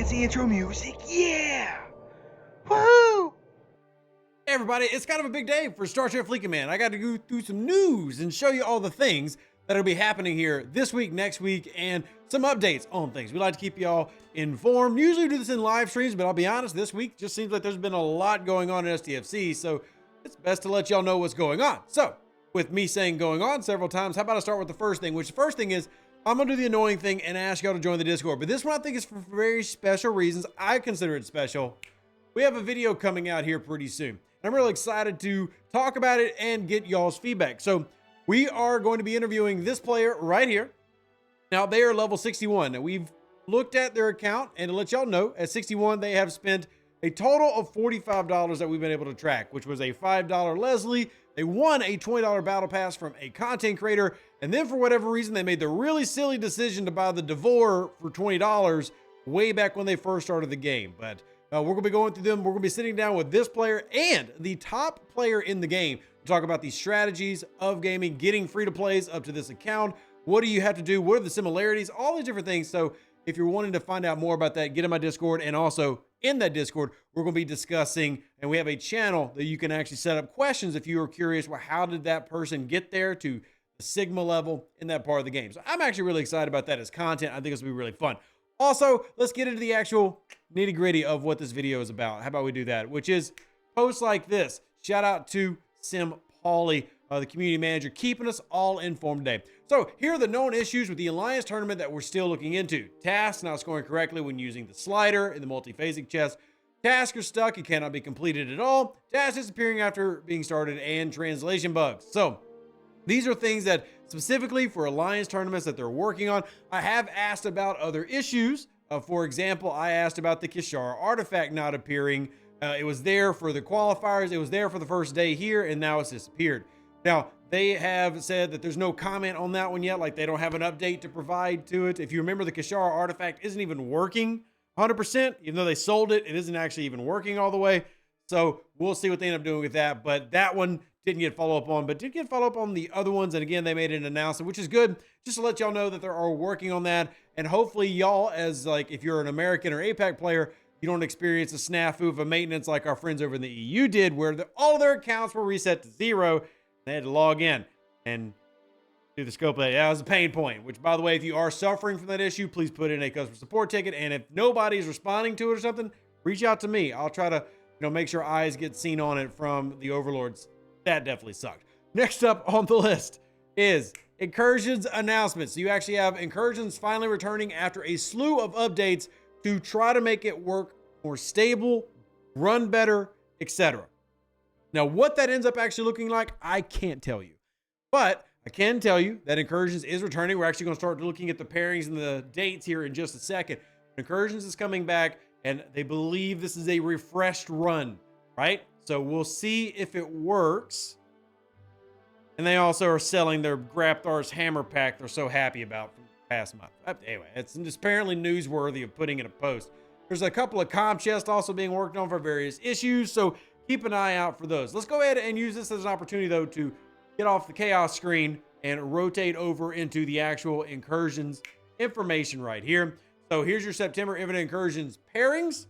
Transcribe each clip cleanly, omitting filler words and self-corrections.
fancy intro music. Yeah! Woohoo! Hey everybody, it's kind of a big day for Star Trek Fleet Command. I got to go through some news and show you all the things that'll be happening here this week, next week, and some updates on things. We like to keep y'all informed. Usually we do this in live streams, but I'll be honest, this week just seems like there's been a lot going on in STFC, so it's best to let y'all know what's going on. So, with me saying going on several times, how about I start with the first thing, which the first thing is, I'm going to do the annoying thing and ask y'all to join the Discord. But this one I think is for very special reasons. I consider it special. We have a video coming out here pretty soon. I'm really excited to talk about it and get y'all's feedback. So we are going to be interviewing this player right here. Now they are level 61. Now we've looked at their account, and to let y'all know, at 61, they have spent a total of $45 that we've been able to track, which was a $5 Leslie. They won a $20 battle pass from a content creator. And then for whatever reason, they made the really silly decision to buy the Devore for $20 way back when they first started the game. But we're going to be going through them. We're going to be sitting down with this player and the top player in the game to talk about the strategies of gaming, getting free to plays up to this account. What do you have to do? What are the similarities? All these different things. So if you're wanting to find out more about that, get in my Discord. And also in that Discord, we're going to be discussing, and we have a channel that you can actually set up questions if you are curious, well, how did that person get there to the Sigma level in that part of the game? So I'm actually really excited about that as content. I think it's going to be really fun. Also, let's get into the actual nitty gritty of what this video is about. How about we do that? Which is posts like this. Shout out to SimPauly, the community manager, keeping us all informed today. So here are the known issues with the Alliance tournament that we're still looking into. Tasks not scoring correctly when using the slider in the multiphasic chest. Tasks are stuck. It cannot be completed at all. Tasks disappearing after being started, and translation bugs. So these are things that specifically for Alliance tournaments that they're working on. I have asked about other issues. For example, I asked about the Kishara artifact not appearing. It was there for the qualifiers. It was there for the first day here, and now it's disappeared. Now, they have said that there's no comment on that one yet. Like, they don't have an update to provide to it. If you remember, the Kishara artifact isn't even working 100%. Even though they sold it, it isn't actually even working all the way. So we'll see what they end up doing with that. But that one didn't get follow up on, but did get follow up on the other ones. And again, they made an announcement, which is good, just to let y'all know that they are working on that. And hopefully y'all, as like, if you're an American or APAC player, you don't experience a snafu of a maintenance like our friends over in the EU did, where all of their accounts were reset to 0. They had to log in and do the scope of that. That was a pain point, which, by the way, if you are suffering from that issue, please put in a customer support ticket. And if nobody's responding to it or something, reach out to me. I'll try to, make sure eyes get seen on it from the overlords. That definitely sucked. Next up on the list is Incursions announcements. So you actually have Incursions finally returning after a slew of updates to try to make it work more stable, run better, etc. Now, what that ends up actually looking like, I can't tell you. But I can tell you that Incursions is returning. We're actually going to start looking at the pairings and the dates here in just a second. Incursions is coming back, and they believe this is a refreshed run, right? So we'll see if it works. And they also are selling their Grapthar's Hammer Pack they're so happy about from the past month. Anyway, it's apparently newsworthy of putting in a post. There's a couple of comp chests also being worked on for various issues, so keep an eye out for those. Let's go ahead and use this as an opportunity, though, to get off the chaos screen and rotate over into the actual Incursions information right here. So here's your September Infinite Incursions pairings.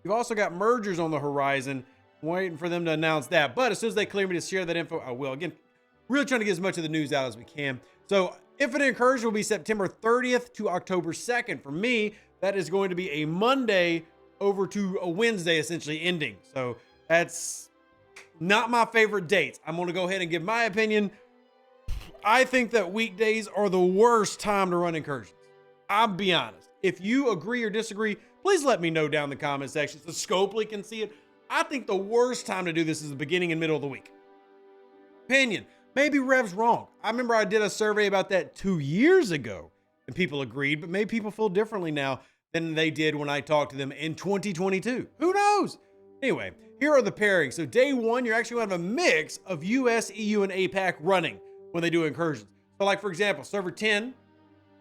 You've also got mergers on the horizon. Waiting for them to announce that. But as soon as they clear me to share that info, I will. Again, really trying to get as much of the news out as we can. So Infinite Incursion will be September 30th to October 2nd. For me, that is going to be a Monday over to a Wednesday, essentially ending. So that's not my favorite dates. I'm going to go ahead and give my opinion. I think that weekdays are the worst time to run Incursions. I'll be honest. If you agree or disagree, please let me know down in the comment section so Scopely can see it. I think the worst time to do this is the beginning and middle of the week. Opinion. Maybe Rev's wrong. I remember I did a survey about that 2 years ago and people agreed, but maybe people feel differently now than they did when I talked to them in 2022. Who knows? Anyway, here are the pairings. So day 1, you're actually going to have a mix of US, EU, and APAC running when they do Incursions. So like, for example, server 10,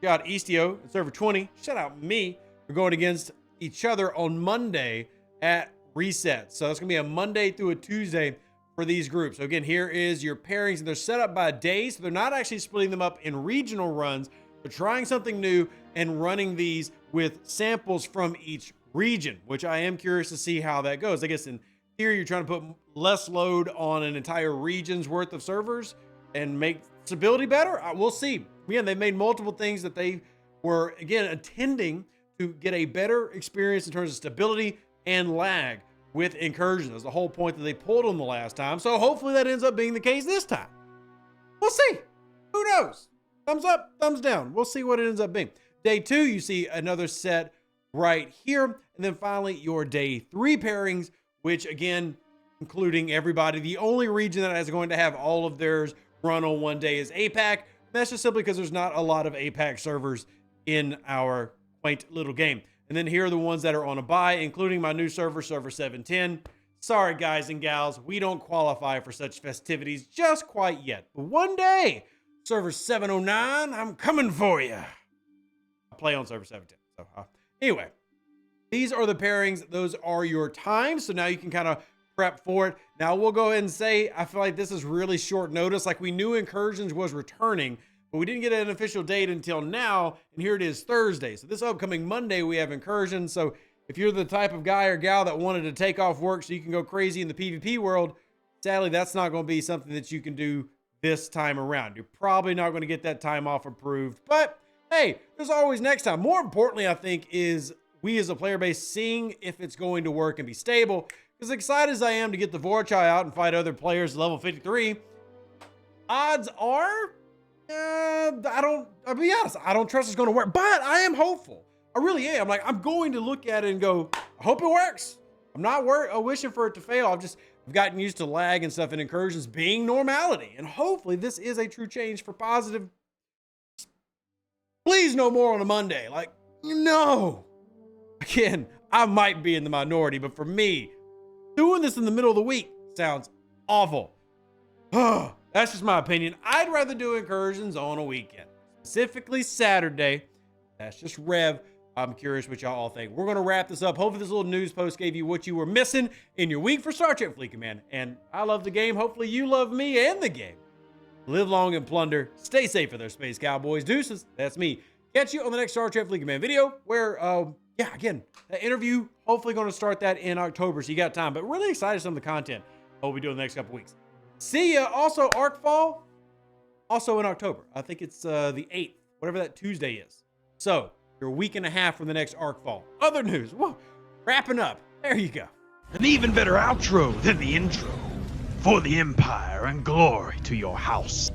shout out Istio, and server 20, shout out me, we're going against each other on Monday at reset. So it's going to be a Monday through a Tuesday for these groups. So again, here is your pairings, and they're set up by day. So they're not actually splitting them up in regional runs. but trying something new and running these with samples from each region, which I am curious to see how that goes. I guess in theory, you're trying to put less load on an entire region's worth of servers and make stability better. We'll see. Again, they've made multiple things that they were, again, intending to get a better experience in terms of stability and lag with Incursion. That's the whole point that they pulled on the last time. So hopefully that ends up being the case this time. We'll see. Who knows? Thumbs up, thumbs down. We'll see what it ends up being. Day 2, you see another set right here. And then finally, your day 3 pairings, which again, including everybody. The only region that is going to have all of theirs run on one day is APAC. That's just simply because there's not a lot of APAC servers in our quaint little game. And then here are the ones that are on a buy, including my new server, server 710. Sorry, guys and gals, we don't qualify for such festivities just quite yet. But one day, server 709, I'm coming for you. I play on server 710. So anyway, these are the pairings. Those are your times. So now you can kind of prep for it. Now we'll go ahead and say, I feel like this is really short notice. Like we knew Incursions was returning, but we didn't get an official date until now. And here it is Thursday. So this upcoming Monday, we have Incursions. So if you're the type of guy or gal that wanted to take off work so you can go crazy in the PvP world, sadly, that's not going to be something that you can do this time around. You're probably not going to get that time off approved, but hey, there's always next time. More importantly, I think, is we as a player base seeing if it's going to work and be stable. As excited as I am to get the Vorchai out and fight other players at level 53, odds are, I'll be honest, I don't trust it's going to work, but I am hopeful. I really am. Like, I'm going to look at it and go, I hope it works. I'm not wishing for it to fail. I've gotten used to lag and stuff in Incursions being normality. And hopefully this is a true change for positive. Please no more on a Monday. Like, no. Again, I might be in the minority, but for me, doing this in the middle of the week sounds awful. That's just my opinion. I'd rather do Incursions on a weekend, specifically Saturday. That's just Rev. I'm curious what y'all all think. We're going to wrap this up. Hopefully this little news post gave you what you were missing in your week for Star Trek Fleet Command. And I love the game. Hopefully you love me and the game. Live long and plunder. Stay safe for their space cowboys. Deuces. That's me. Catch you on the next Star Trek Fleet Command video where, yeah, again, the interview, hopefully going to start that in October. So you got time, but really excited some of the content we'll be doing the next couple weeks. See ya. Also, Arcfall, also in October. I think it's the 8th, whatever that Tuesday is. So you're a week and a half from the next Arcfall. Other news. Whoa, wrapping up. There you go. An even better outro than the intro. For the Empire and glory to your house.